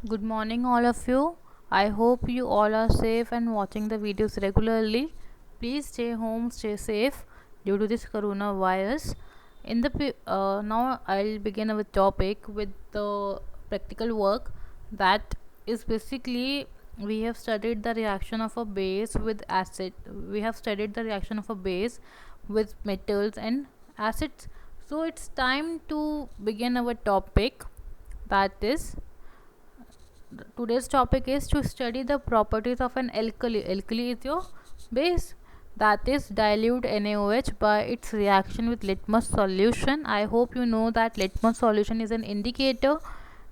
Good morning, all of you. I hope you all are safe and watching the videos regularly. Please stay home, stay safe due to this coronavirus. Now I'll begin our topic with the practical work that is basically we have studied the reaction of a base with acid. We have studied the reaction of a base with metals and acids. So it's time to begin our topic, that is today's topic is to study the properties of an alkali. Alkali is your base, that is dilute NaOH by its reaction with litmus solution. I hope you know that litmus solution is an indicator,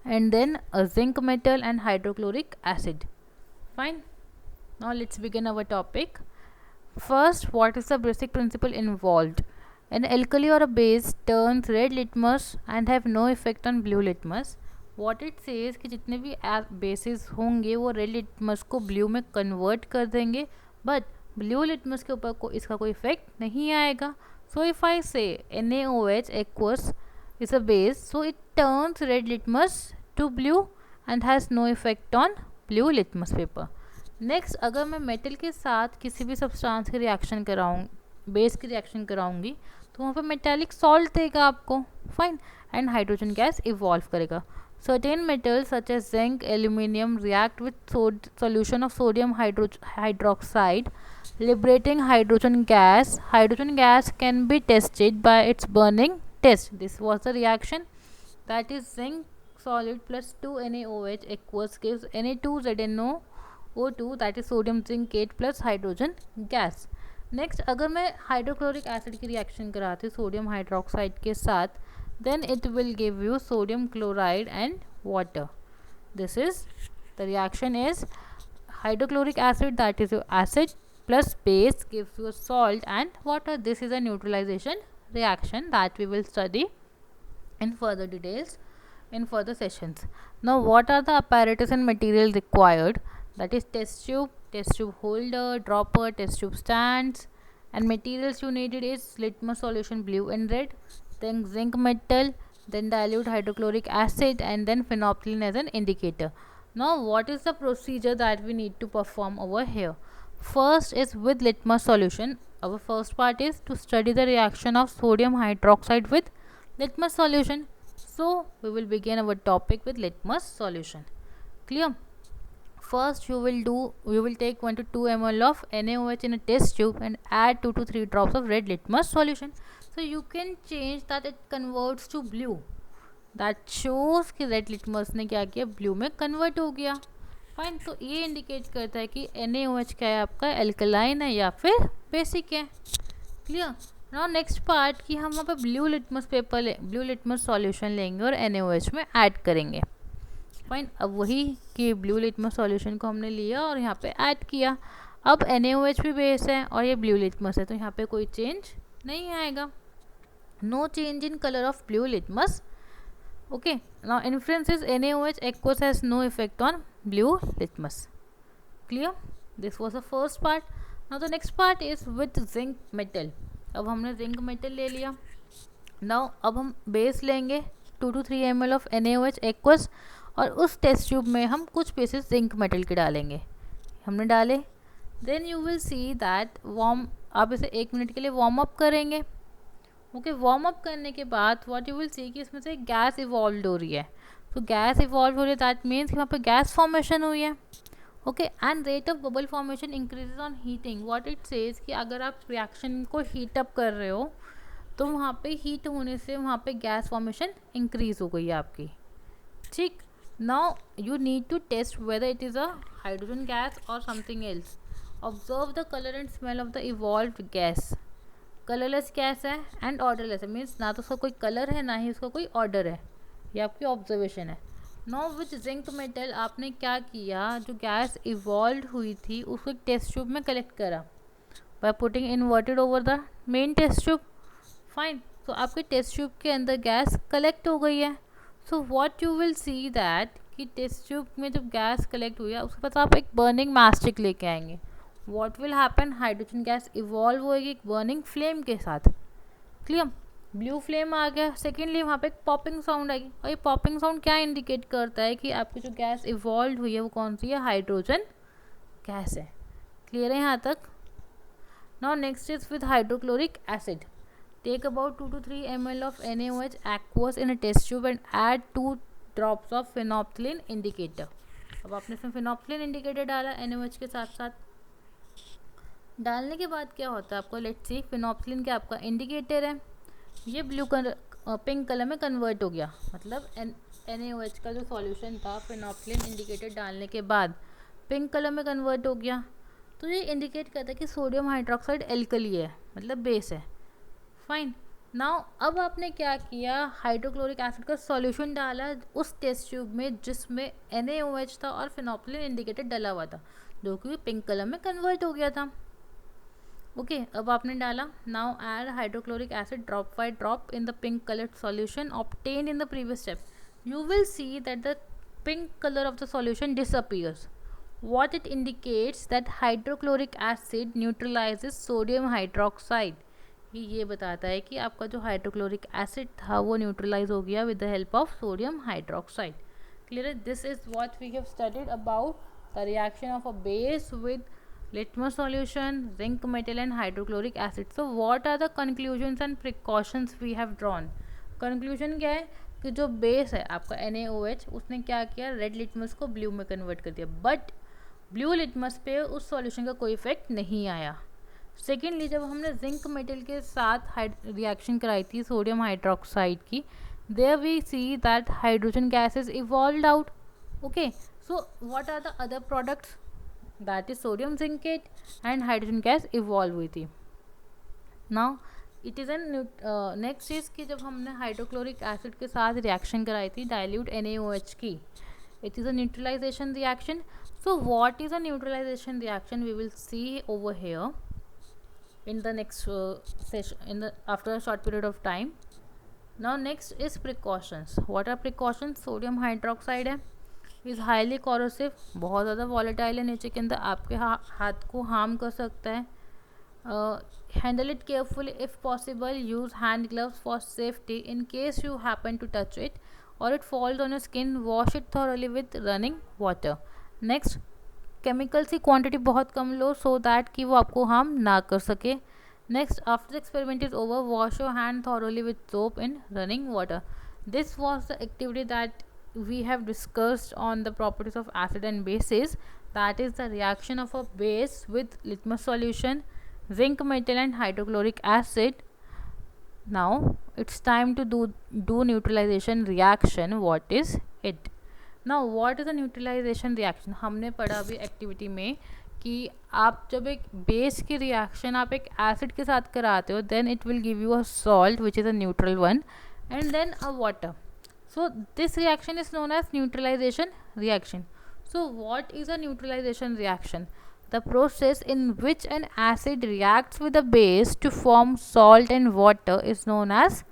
and then a zinc metal and hydrochloric acid. Fine. Now let's begin our topic. First, what is the basic principle involved? An alkali or a base turns red litmus and have no effect on blue litmus. What it says कि जितने भी basis होंगे वो red litmus को blue में convert कर देंगे, but blue litmus के ऊपर इसका कोई इफेक्ट नहीं आएगा. सो इफ आई से NaOH aqueous is a base, so it turns red litmus to blue and has no effect on blue litmus paper. Next, अगर मैं मेटल के साथ किसी भी सब्सटेंस की रिएक्शन कराऊँ, बेस की रिएक्शन कराऊंगी, तो वहाँ पर मेटालिक सॉल्ट देगा आपको. Fine. And hydrogen gas evolve करेगा. Certain metals such as zinc, aluminium react with solution of sodium hydroxide, liberating hydrogen gas. Hydrogen gas can be tested by its burning test. This was the reaction, that is zinc solid plus 2 NaOH aqueous gives Na2ZnO2, that is sodium zincate plus hydrogen gas. Next, अगर मैं hydrochloric acid की reaction कराती हूँ sodium hydroxide के साथ, then it will give you sodium chloride and water. This is the reaction is hydrochloric acid, that is your acid, plus base gives you salt and water. This is a neutralization reaction that we will study in further details in further sessions. Now, what are the apparatus and material required? That is test tube holder, dropper, test tube stands, and materials you needed is litmus solution blue and red, then zinc metal, then dilute hydrochloric acid, and then phenolphthalein as an indicator. Now, what is the procedure that we need to perform over here? First is with litmus solution. Our first part is to study the reaction of sodium hydroxide with litmus solution. So, we will begin our topic with litmus solution. Clear? First, you will take 1 to 2 ml of NaOH in a test tube and add 2 to 3 drops of red litmus solution. So you can change that it converts to blue. That shows कि red litmus ने क्या किया, blue में convert हो गया. Fine. तो ये indicate करता है कि NaOH क्या है आपका, एल्कलाइन है या फिर बेसिक है. क्लियर. नाउ नेक्स्ट पार्ट कि हम वहाँ पे ब्लू लिटमस सॉल्यूशन लेंगे और NaOH में ऐड करेंगे. फाइन. अब वही कि ब्लू लिटमस सॉल्यूशन को हमने लिया और यहाँ पे ऐड किया. अब NaOH भी बेस है और ये ब्लू लिटमस है, तो यहाँ पे कोई चेंज नहीं आएगा. No change in colour of blue litmus. Okay, now inference is NaOH aqueous has no effect on blue litmus. Clear? This was the first part. Now the next part is with zinc metal. अब हमने zinc metal ले लिया. Now अब हम base लेंगे 2 to 3 ml of NaOH aqueous और उस test tube में हम कुछ पीसेस जिंक मेटल के डालेंगे. हमने डाले. Then you will see that आप इसे 1 मिनट के लिए वार्म अप करेंगे. ओके, वार्म अप करने के बाद व्हाट यू विल सी कि इसमें से गैस इवॉल्व हो रही है. तो गैस इवॉल्व हो रही है, दैट मीन्स कि वहाँ पे गैस फॉर्मेशन हुई है. Okay, and rate of bubble formation increases on heating. What it says कि अगर आप रिएक्शन को हीट अप कर रहे हो तो वहाँ पे हीट होने से वहाँ पे गैस फॉर्मेशन इंक्रीज हो गई है आपकी. ठीक. Now you need to test whether it is a hydrogen gas or something else. Observe the color and smell of the evolved gas. Colourless gas है एंड ऑर्डरलेस है, मीन्स ना तो उसका कोई कलर है ना ही उसका कोई ऑर्डर है. ये आपकी ऑब्जर्वेशन है. नो विथ जिंक मेटल आपने क्या किया, जो गैस इवॉल्व हुई थी उसको एक टेस्ट ट्यूब में कलेक्ट करा by putting inverted over the main test tube. Fine. तो आपके टेस्ट ट्यूब के अंदर गैस कलेक्ट हो गई है. So what you will see that कि टेस्ट ट्यूब में जब गैस कलेक्ट हुई है उसके बाद आप एक बर्निंग मैस्टिक लेके आएंगे. What will happen, hydrogen gas evolve होएगी एक बर्निंग फ्लेम के साथ. क्लियर. ब्लू फ्लेम आ गया, सेकेंडली वहाँ पे एक पॉपिंग साउंड आएगी, और ये पॉपिंग साउंड क्या इंडिकेट करता है कि आपकी जो गैस इवॉल्व हुई है वो कौन सी है, हाइड्रोजन गैस है। क्लियर है यहाँ तक? Now next is with hydrochloric acid. Take about 2 to 3 ml of NaOH aqueous in a test tube and add 2 drops of phenolphthalein indicator। अब आपने इसमें phenolphthalein indicator डाला NaOH के साथ साथ। डालने के बाद क्या होता है आपको, लेट्स सी, phenolphthalein क्या आपका इंडिकेटर है, ये ब्लू कलर पिंक कलर में कन्वर्ट हो गया, मतलब NaOH का जो सॉल्यूशन था phenolphthalein इंडिकेटर डालने के बाद पिंक कलर में कन्वर्ट हो गया। तो ये इंडिकेट करता है कि सोडियम हाइड्रोक्साइड एल्कली है, मतलब बेस है। फाइन। नाउ अब आपने क्या किया, हाइड्रोक्लोरिक एसिड का सॉल्यूशन डाला उस टेस्ट ट्यूब में जिसमें NaOH था और phenolphthalein इंडिकेटर डला हुआ था, जो कि पिंक कलर में कन्वर्ट हो गया था। ओके अब आपने डाला, now add hydrochloric acid drop by drop in the pink coloured solution obtained in the previous step. You will see that the pink color of the solution disappears. What it indicates that hydrochloric acid neutralizes sodium hydroxide. ये बताता है कि आपका जो hydrochloric acid था वो neutralise हो गया with the help of sodium hydroxide. Clear? This is what we have studied about the reaction of a base with litmus solution, zinc metal and hydrochloric acid. So what are the conclusions and precautions we have drawn? Conclusion क्या है कि जो base है आपका NaOH उसने क्या किया, red litmus को ब्लू में कन्वर्ट कर दिया, बट ब्लू लिटमस पे उस सॉल्यूशन का कोई इफेक्ट नहीं आया। सेकेंडली जब हमने जिंक मेटल के साथ रिएक्शन कराई थी सोडियम हाइड्रोक्साइड की, there we see that hydrogen gas is evolved out. Okay, so what are the other products, that is sodium zincate and hydrogen gas evolve हुई थी। Now it is an next चीज़ कि जब हमने hydrochloric acid के साथ reaction कराई थी डाइल्यूट NaOH की, it is a neutralization reaction. So what is a neutralization reaction, we will see over here in the next session, after a short period of time. Now next is precautions. What are precautions? Sodium hydroxide है, is highly corrosive, बहुत ज़्यादा volatile है नीचे के अंदर, आपके हाथ को harm कर सकता है। Handle it carefully if possible. Use hand gloves for safety. In case you happen to touch it or it falls on your skin, wash it thoroughly with running water. Next, chemicals की quantity बहुत कम लो so that कि वो आपको harm ना कर सके। Next, after the experiment is over, wash your hand thoroughly with soap in running water. This was the activity that we have discussed on the properties of acid and bases, that is the reaction of a base with litmus solution, zinc metal and hydrochloric acid. Now it's time to do neutralization reaction. What is it? Now what is a neutralization reaction? हमने पढ़ा अभी activity में कि आप जब एक base की reaction आप एक एसिड के साथ कराते हो, then it will give you a salt which is a neutral one and then a water. So this reaction is known as neutralization reaction. So what is a neutralization reaction? The process in which an acid reacts with a base to form salt and water is known as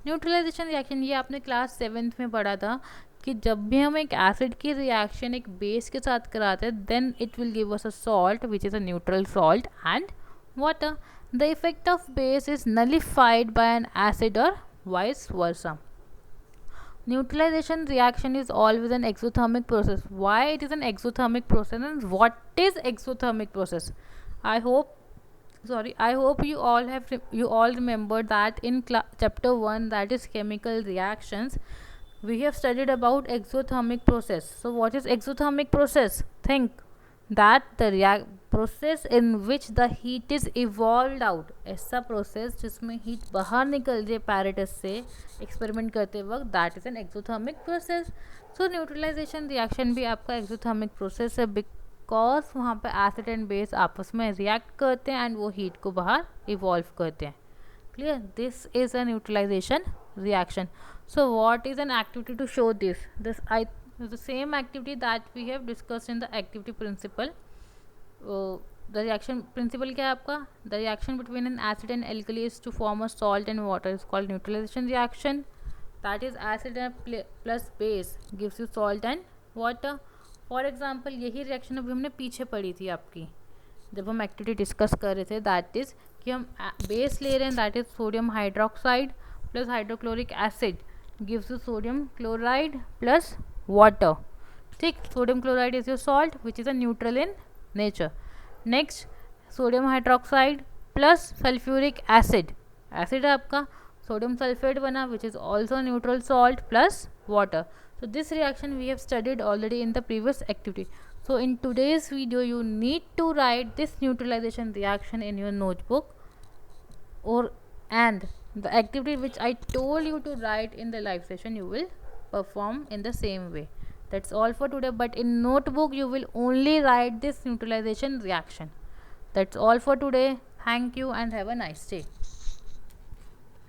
neutralization reaction. ये आपने class 7th में पढ़ा था कि जब भी हम एक एसिड की रिएक्शन एक बेस के साथ कराते हैं, then it will give us a salt which is a neutral salt and water. The effect of base is nullified by an acid or vice versa. Neutralization reaction is always an exothermic process. Why it is an exothermic process and what is exothermic process? I hope you all remember that in chapter 1, that is chemical reactions, we have studied about exothermic process. So what is exothermic process? Think that the process in which the heat is evolved out, ऐसा process जिसमें heat बाहर निकल जाए apparatus से experiment करते वक्त, that is an exothermic process. So neutralization reaction भी आपका exothermic process है because वहाँ पे acid and base आपस में react करते हैं and वो heat को बाहर evolve करते हैं. Clear? This is a neutralization reaction. So what is an activity to show this? The same activity that we have discussed in the activity principle. The reaction principle क्या है आपका? The reaction between an acid and alkali is to form a salt and water is called neutralization reaction. That is acid plus base gives you salt and water. For example, यही reaction अभी हमने पीछे पढ़ी थी आपकी जब हम activity discuss कर रहे थे. दैट इज़ कि हम बेस ले रहे हैं, that is sodium hydroxide, plus hydrochloric acid gives you sodium chloride plus water. ठीक, sodium chloride is your salt which is a neutral in nature. Next, sodium hydroxide plus sulfuric acid, acid है आपका, sodium sulfate बना which is also neutral salt plus water. So this reaction we have studied already in the previous activity. So in today's video you need to write this neutralization reaction in your notebook, or and the activity which I told you to write in the live session you will perform in the same way. That's all for today, but in notebook you will only write this neutralization reaction. That's all for today. Thank you and have a nice day.